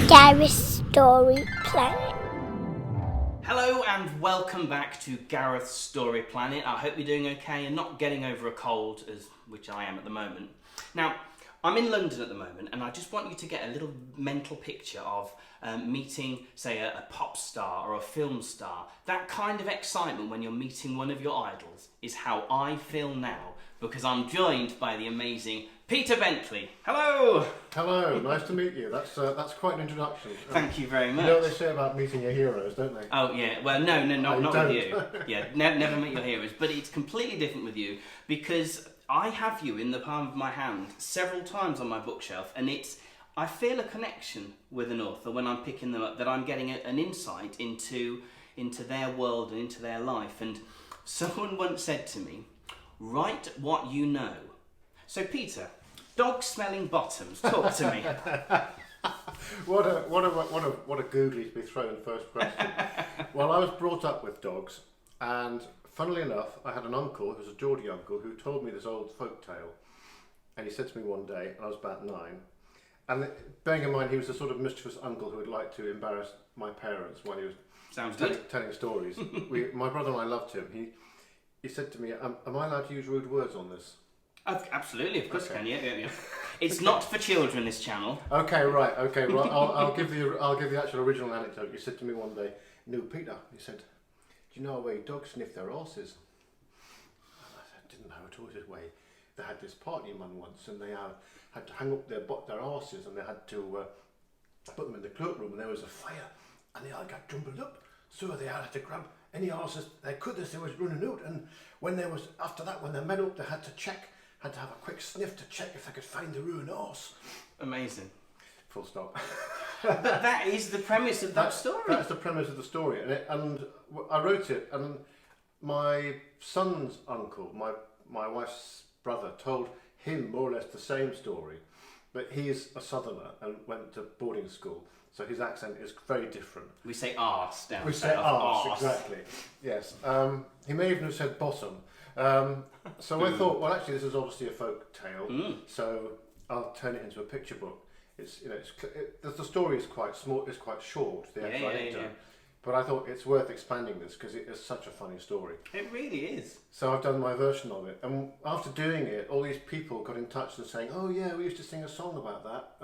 Gareth's Story Planet. Hello and welcome back to Gareth's Story Planet. I hope you're doing okay and not getting over a cold, which I am at the moment. Now, I'm in London at the moment and I just want you to get a little mental picture of meeting, say, a pop star or a film star. That kind of excitement when you're meeting one of your idols is how I feel now, because I'm joined by the amazing Peter Bentley. Hello! Hello, nice to meet you. That's quite an introduction. Thank you very much. You know what they say about meeting your heroes, don't they? Oh yeah, well not don't. with you. Yeah, never meet your heroes, but it's completely different with you because I have you in the palm of my hand several times on my bookshelf, and I feel a connection with an author when I'm picking them up, that I'm getting an insight into their world and into their life. And someone once said to me, write what you know. So Peter, dog-smelling bottoms, talk to me. What a googly to be thrown first question. Well, I was brought up with dogs, and funnily enough, I had an uncle who was a Geordie uncle who told me this old folk tale. And he said to me one day, I was about 9, and bearing in mind he was the sort of mischievous uncle who would like to embarrass my parents while he was telling stories. My brother and I loved him. He said to me, am I allowed to use rude words on this? Absolutely, of course, okay. Can. Yeah. It's not for children, this channel. Okay, right. I'll give the actual original anecdote. He said to me one day, "No, Peter," he said, "do you know a way dogs sniff their horses?" And I didn't know at all this way. They had this party man once, and they had to hang up their horses, and they had to put them in the cloakroom, and there was a fire, and they all got jumbled up. So they had to grab any horses they could as they was running out, and when they met up, they had to have a quick sniff to check if they could find the ruined horse. Amazing. Full stop. But that is the premise of that story. That's the premise of the story, and I wrote it, and my son's uncle, my wife's brother, told him more or less the same story, but he's a southerner and went to boarding school, so his accent is very different. We say arse down. We say arse, exactly. Yes. He may even have said bottom. So I thought, well, actually, this is obviously a folk tale, so I'll turn it into a picture book. The story is quite small, it's quite short, the actual anecdote, but I thought it's worth expanding this because it is such a funny story. It really is. So I've done my version of it, and after doing it, all these people got in touch and saying, "Oh yeah, we used to sing a song about that."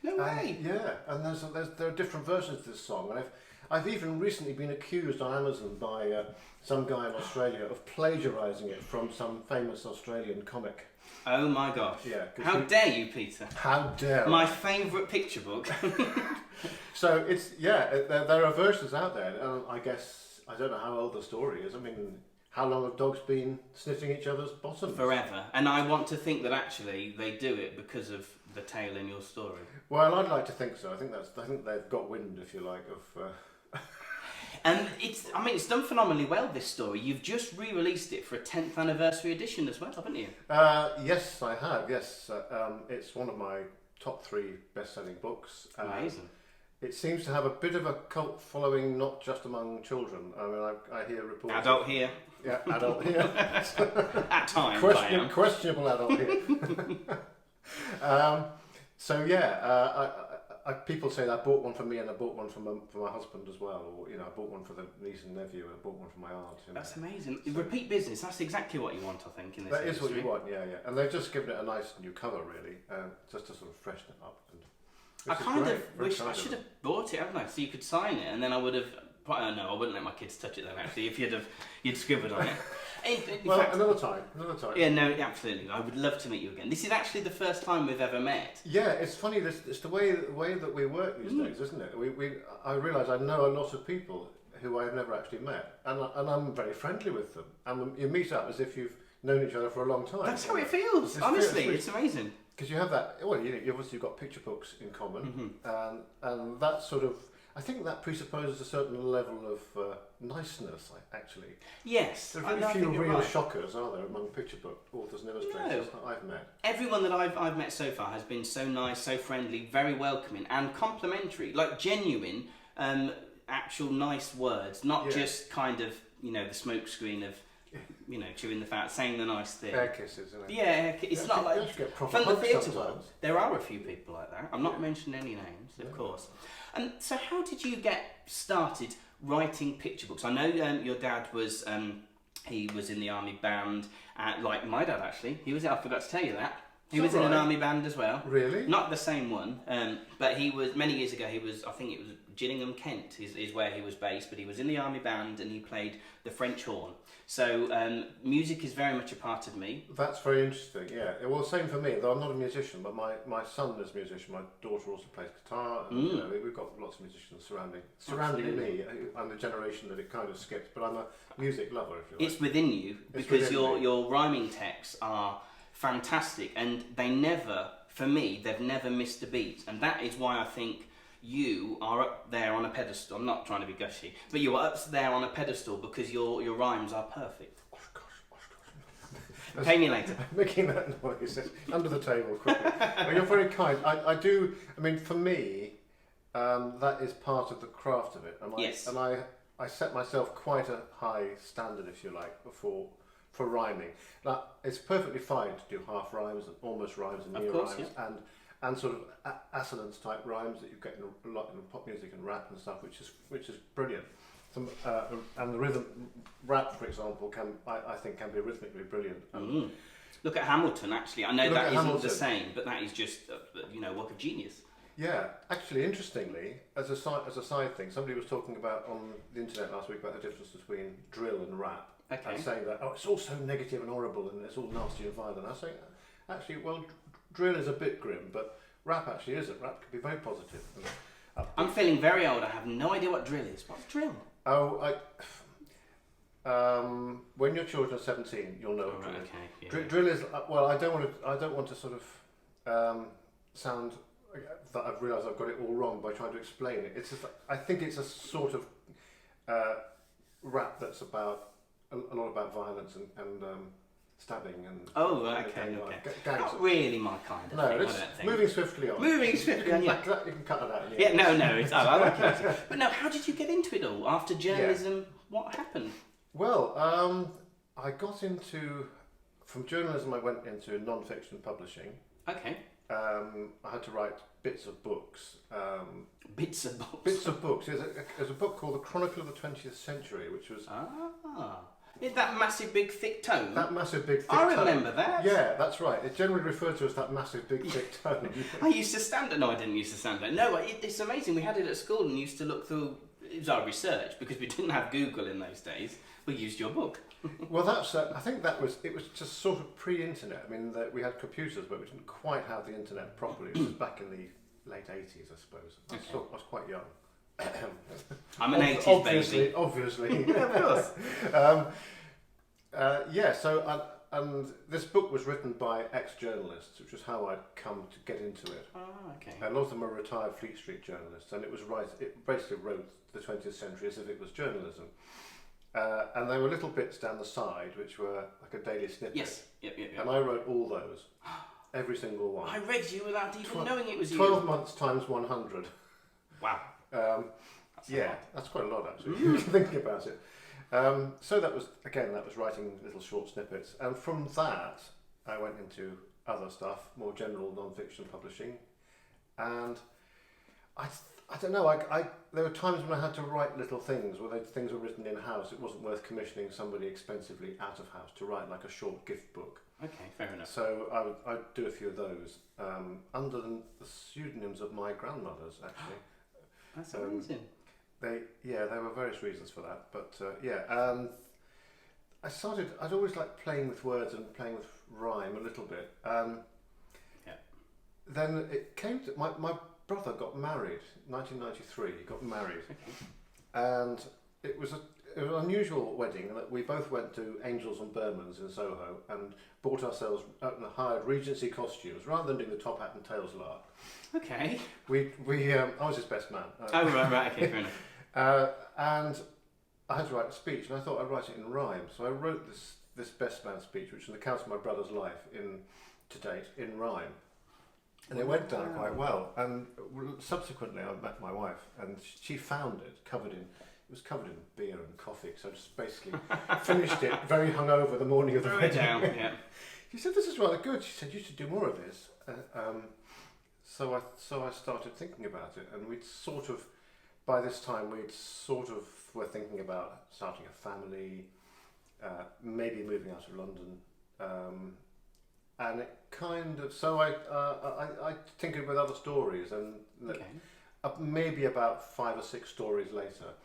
No way. Yeah, and there are different versions of this song, and I've even recently been accused on Amazon by some guy in Australia of plagiarising it from some famous Australian comic. Oh my gosh. Yeah. How dare you, Peter? How dare My favourite picture book. So there are versions out there, and I guess, I don't know how old the story is. I mean, how long have dogs been sniffing each other's bottoms? Forever. And I want to think that actually they do it because of the tale in your story. Well, I'd like to think so. I think they've got wind, if you like, of... And it's done phenomenally well, this story. You've just re-released it for a 10th anniversary edition as well, haven't you? Yes, I have, yes. It's one of my top 3 best-selling books. Amazing. It seems to have a bit of a cult following, not just among children. I mean, I hear reports... Adult here. Yeah, adult here. At times, questionable adult here. People say that I bought one for me and I bought one for my husband as well, or I bought one for the niece and nephew and I bought one for my aunt. That's amazing. Repeat business. That's exactly what you want, I think, in this That industry. is what you want, yeah. And they've just given it a nice new cover, really, just to sort of freshen it up. I kind of wish I should have bought it, hadn't I? So you could sign it, and then I would have. No, I wouldn't let my kids touch it then. Actually, if you'd scribbled on it. In fact, another time. Yeah, no, absolutely. I would love to meet you again. This is actually the first time we've ever met. Yeah, it's funny. It's the way that we work these days, isn't it? I realise I know a lot of people who I've never actually met, and I'm very friendly with them. And you meet up as if you've known each other for a long time. That's how it feels. Honestly, it's amazing. Because you have that. Well, you've got picture books in common, and that sort of. I think that presupposes a certain level of niceness, actually. Yes. There are very few real shockers, are there, among picture book authors and illustrators that I've met? Everyone that I've met so far has been so nice, so friendly, very welcoming and complimentary, like genuine, actual nice words, not just kind of, the smokescreen of you know, chewing the fat, saying the nice thing. Air kisses, isn't it? Yeah, it's not like from the theatre world. sometimes. There are a few people like that. I'm not mentioning any names, of course. And so, how did you get started writing picture books? I know your dad was he was in the army band, like my dad actually. He was. I forgot to tell you that. He was in an army band as well. Really? Not the same one, but he was, many years ago, he was, I think it was Gillingham, Kent is where he was based, but he was in the army band and he played the French horn. So music is very much a part of me. That's very interesting, yeah. Well, same for me, though I'm not a musician, but my son is a musician, my daughter also plays guitar, and you know, we've got lots of musicians surrounding me. I'm the generation that it kind of skips, but I'm a music lover, if you like. It's within you, because your rhyming texts are fantastic, and they never, for me, they've never missed a beat, and that is why I think you are up there on a pedestal. I'm not trying to be gushy, but you are up there on a pedestal because your rhymes are perfect. Oh gosh. Pay me later. Making that noise under the table quickly. Well, you're very kind. I do. I mean, for me, that is part of the craft of it. Yes. And I set myself quite a high standard, if you like, for rhyming. Now, it's perfectly fine to do half rhymes and almost rhymes and near rhymes and sort of assonance type rhymes that you get in a lot in pop music and rap and stuff, which is brilliant. And the rhythm rap, for example, I think can be rhythmically brilliant. Look at Hamilton. Actually, I know that isn't the same, but that is just work of genius. Yeah, actually, interestingly, as a side thing, somebody was talking about on the internet last week about the difference between drill and rap. Okay. And saying that, it's all so negative and horrible and it's all nasty and violent. I was saying, actually, well, drill is a bit grim, but rap actually isn't. Rap can be very positive. I'm feeling very old. I have no idea what drill is. What's drill? Oh, when your children are 17, you'll know what drill is. Okay, yeah. Drill is, well, I don't want to sort of sound that I've realised I've got it all wrong by trying to explain it. I think it's a sort of rap that's about a lot about violence and stabbing and okay. Not really my kind of thing. I don't think. Moving swiftly on. Moving swiftly on. Yeah. You can cut that out. Yeah, no. I like it. But no, how did you get into it all? After journalism, what happened? Well, I got into from journalism. I went into non-fiction publishing. Okay. I had to write bits of books. Bits of books. Bits of books. There's a book called The Chronicle of the 20th Century, which was that massive big thick tome. That massive big thick tome. I remember that. Yeah, that's right. It's generally referred to as that massive big thick tome. I used to stand it. No, I didn't used to stand it. No, it's amazing. We had it at school and used to look through. It was our research because we didn't have Google in those days. We used your book. Well, that's. I think it was just sort of pre-internet. I mean, we had computers, but we didn't quite have the internet properly. It was back in the late 80s, I suppose. I was quite young. I'm an 80s baby. Obviously. Yeah, of course. So and this book was written by ex-journalists, which is how I'd come to get into it. Oh, okay. And a lot of them are retired Fleet Street journalists, and it basically wrote the 20th century as if it was journalism. And there were little bits down the side which were like a daily snippet. Yes. Yep. And I wrote all those. Every single one. I read you without even knowing it was you. 12 months times 100. Wow. That's quite a lot actually, thinking about it. So that was writing little short snippets. And from that, I went into other stuff, more general non-fiction publishing. And I don't know, there were times when I had to write little things, where things were written in-house. It wasn't worth commissioning somebody expensively out of house to write like a short gift book. Okay, fair enough. So I'd do a few of those under the pseudonyms of my grandmothers, actually. That's amazing. There were various reasons for that, but I'd always liked playing with words and playing with rhyme a little bit. Then it came to, my brother got married, 1993, he got married. Okay. And it was an unusual wedding in that we both went to Angels and Burmans in Soho and bought ourselves out and hired Regency costumes rather than doing the top hat and tails lark. Okay. I was his best man. Right, okay, fair enough. And I had to write a speech, and I thought I'd write it in rhyme. So I wrote this best man speech, which is an account of my brother's life to date in rhyme. And it went down quite well. And subsequently, I met my wife, and she found it covered in was covered in beer and coffee, so I just basically finished it very hungover the morning of the wedding. Yeah. She said, "This is rather good." She said, "You should do more of this." So I started thinking about it, and by this time were thinking about starting a family, maybe moving out of London, and it kind of I tinkered with other stories, and maybe about 5 or 6 stories later,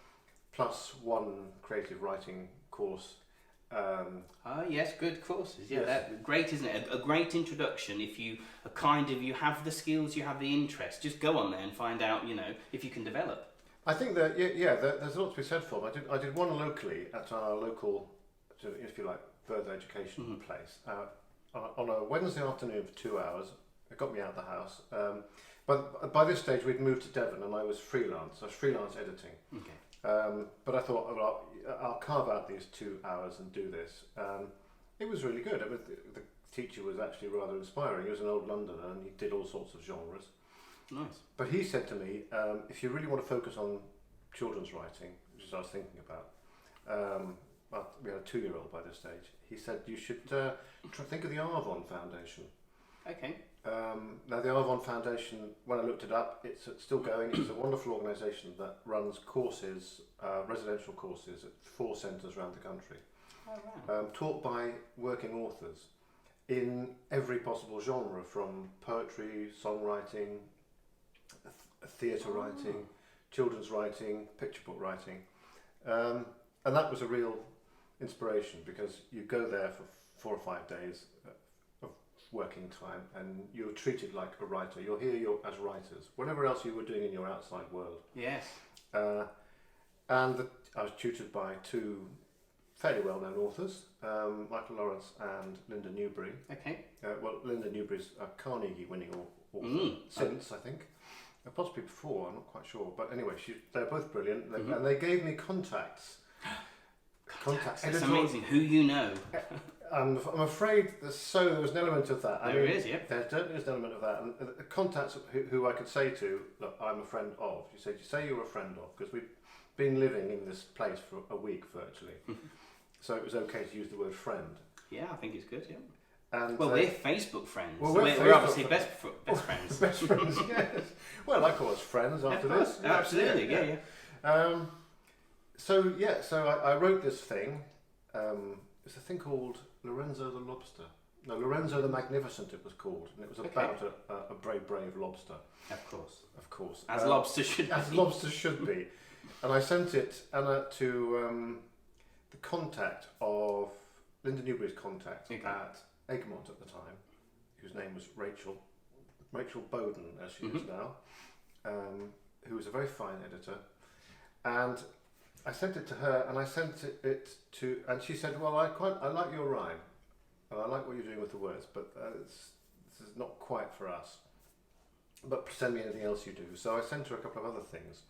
plus one creative writing course. Yes, good courses. Yeah, yes. That's great, isn't it? A great introduction. If you you have the skills, you have the interest, just go on there and find out, if you can develop. I think that there's a lot to be said for them. I did one locally at our local, if you like, further education place on a Wednesday afternoon for 2 hours. It got me out of the house. But by this stage we'd moved to Devon, and I was freelance. I was freelance editing. Okay. But I thought, well, I'll carve out these 2 hours and do this. It was really good. The teacher was actually rather inspiring. He was an old Londoner, and he did all sorts of genres. Nice. But he said to me, if you really want to focus on children's writing, which is what I was thinking about, we had a 2-year-old by this stage, he said you should think of the Arvon Foundation. Okay. Now the Arvon Foundation, when I looked it up, it's still going. It's a wonderful organisation that runs courses, residential courses at 4 centres around the country, taught by working authors in every possible genre, from poetry, songwriting, theatre writing, children's writing, picture book writing, and that was a real inspiration, because you go there for 4 or 5 days of working time, and you're treated like a writer. You're here as writers, whatever else you were doing in your outside world. Yes. I was tutored by 2 fairly well-known authors, Michael Lawrence and Linda Newbury. Okay. Linda Newbury's a Carnegie-winning author since, I think. Possibly before, I'm not quite sure. But anyway, they're both brilliant, and they gave me contacts. It's amazing who you know. I'm afraid there was an element of that. There is, yeah. There certainly is an element of that. And contacts who I could say to, look, I'm a friend of. You say you're a friend of, because we've been living in this place for a week virtually. So it was okay to use the word friend. Yeah, I think it's good, yeah. And, we're Facebook friends. Well, we're obviously best friends. Best friends, yes. Well, I call us friends after this. Absolutely, yeah. So I wrote this thing. It's a thing called Lorenzo the Lobster. No, Lorenzo the Magnificent it was called, and it was about a brave lobster. Of course. As lobsters should be. As lobsters should be. And I sent it to the contact of Linda Newbury's contact at Egmont at the time, whose name was Rachel Bowden, as she is now, who was a very fine editor. And I sent it to her, and I sent it to, and she said, well, I like your rhyme, and I like what you're doing with the words, but this is not quite for us. But send me anything else you do. So I sent her a couple of other things.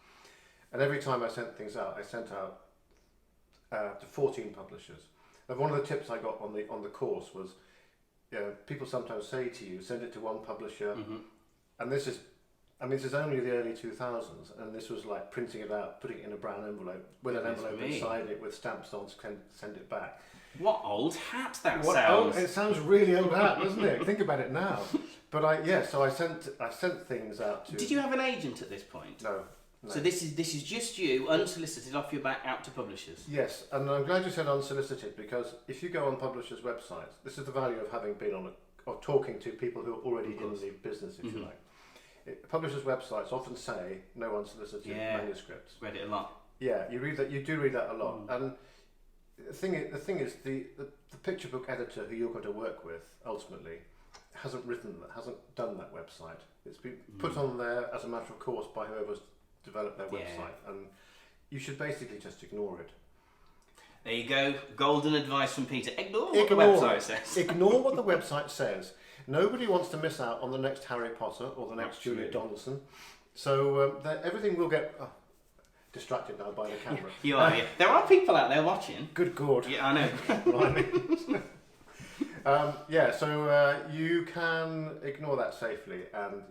And every time I sent things out, I sent out to 14 publishers. And one of the tips I got on the course was, people sometimes say to you, send it to one publisher, and this is only the early 2000s, and this was like printing it out, putting it in a brown envelope, with an envelope inside it, with stamps on to send it back. What old hat that sounds! sounds! It sounds really old hat, doesn't it? Think about it now. But so I sent things out to. Did you have an agent at this point? No. So this is just you, unsolicited, off your back, out to publishers. Yes, and I'm glad you said unsolicited, because if you go on publishers' websites, this is the value of having been or talking to people who are already in the business, if you like. Publishers' websites often say no unsolicited manuscripts. Read it a lot. Yeah, you do read that a lot. And the thing is, the picture book editor who you're going to work with ultimately hasn't done that website. It's been put on there as a matter of course by whoever's developed their website, and you should basically just ignore it. There you go, golden advice from Peter. Ignore what the website says. Ignore what the website says. Nobody wants to miss out on the next Harry Potter or the next Julia Donaldson. So everything will get distracted now by the camera. You are. There are people out there watching. Good God. Yeah, I know. So you can ignore that safely, and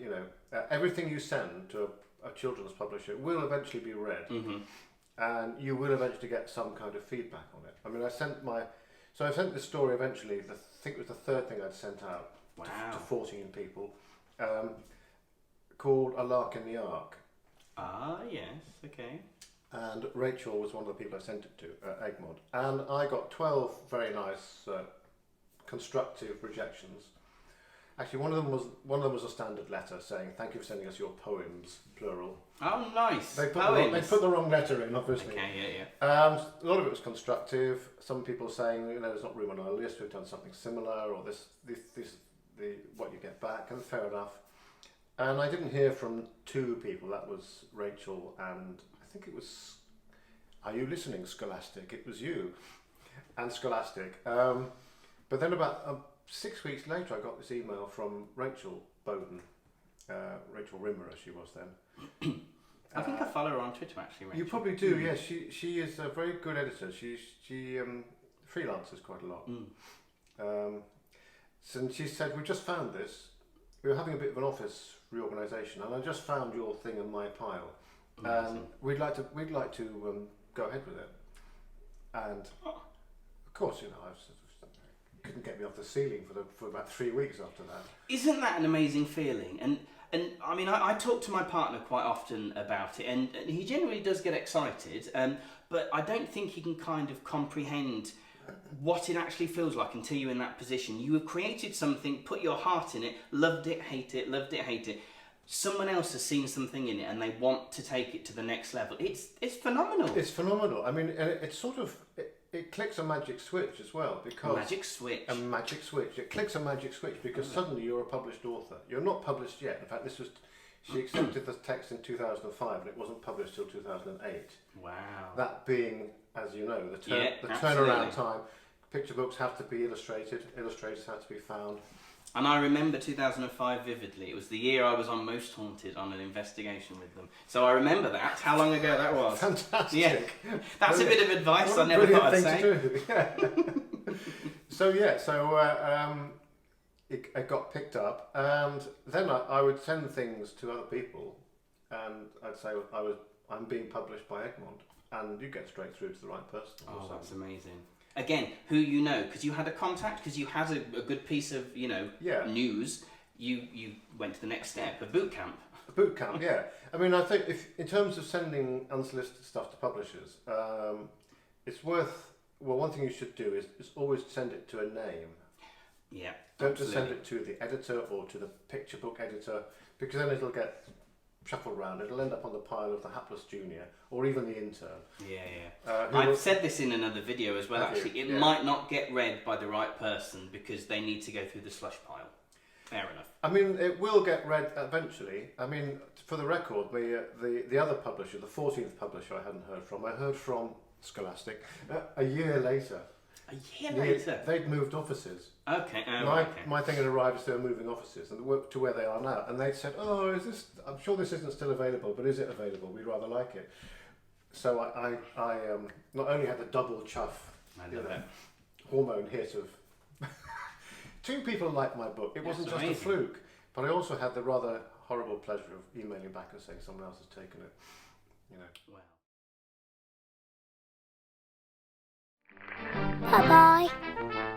everything you send to a children's publisher will eventually be read. and you will eventually get some kind of feedback on it. I mean, I sent this story eventually. I think it was the third thing I'd sent out to 14 people, called A Lark in the Ark. Ah, yes, okay. And Rachel was one of the people I sent it to at Egmont, and I got 12 very nice, constructive rejections. Actually, one of them was a standard letter saying, "Thank you for sending us your poems," plural. Oh, nice. They put the wrong letter in, obviously. Okay, yeah. A lot of it was constructive. Some people saying, there's not room on our list. We've done something similar, or what you get back, and fair enough. And I didn't hear from two people. That was Rachel, and I think it was. Are you listening, Scholastic? It was you, and Scholastic. But then about 6 weeks later, I got this email from Rachel Bowden, Rachel Rimmer as she was then. I think I follow her on Twitter actually, Rachel. You probably do, yes. She is a very good editor. She freelances quite a lot. So she said, "We just found this. We were having a bit of an office reorganisation, and I just found your thing in my pile. We'd like to go ahead with it." And of course, I couldn't get me off the ceiling for about 3 weeks after that. Isn't that an amazing feeling? And I mean, I talk to my partner quite often about it, and he generally does get excited, but I don't think he can kind of comprehend what it actually feels like until you're in that position. You have created something, put your heart in it, loved it, hate it, loved it, hate it. Someone else has seen something in it and they want to take it to the next level. It's phenomenal. It's phenomenal. I mean, and it's sort of... It clicks a magic switch as well, because... Magic switch. A magic switch. It clicks a magic switch because suddenly you're a published author. You're not published yet. In fact, she accepted the text in 2005 and it wasn't published till 2008. Wow. That being, as you know, the absolutely. turnaround time. Picture books have to be illustrated. Illustrators have to be found. And I remember 2005 vividly. It was the year I was on Most Haunted on an investigation with them. So I remember that, how long ago that was. Fantastic. Yeah. That's Brilliant. a bit of advice What I never thought I'd thing say. to do. Yeah. It got picked up, and then I would send things to other people, and I'd say I'm being published by Egmont, and you get straight through to the right person. Oh, that's amazing. Again, who you know, because you had a contact, because you had a good piece of news. You went to the next step, a boot camp. A boot camp, yeah. I mean, I think if in terms of sending unsolicited stuff to publishers, it's worth. Well, one thing you should do is always send it to a name. Yeah. Don't just send it to the editor or to the picture book editor, because then it'll get shuffled around. It'll end up on the pile of the hapless junior or even the intern. Yeah. I've said this in another video as well. Actually, it might not get read by the right person because they need to go through the slush pile. Fair enough. I mean, it will get read eventually. I mean, for the record, the other publisher, the 14th publisher I hadn't heard from, I heard from Scholastic a year later. A year later? They'd moved offices. Okay. My thing had arrived as they were moving offices and to where they are now. And they'd said, I'm sure this isn't still available, but is it available? We'd rather like it. So I not only had the double chuff, hormone hit of two people liked my book. It wasn't just a fluke, but I also had the rather horrible pleasure of emailing back and saying someone else has taken it. Wow. Bye bye.